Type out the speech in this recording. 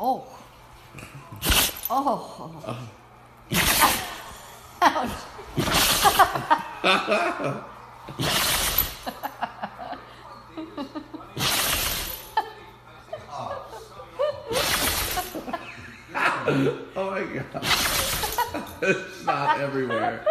Oh. Oh. Ouch. Oh my god. It's not everywhere.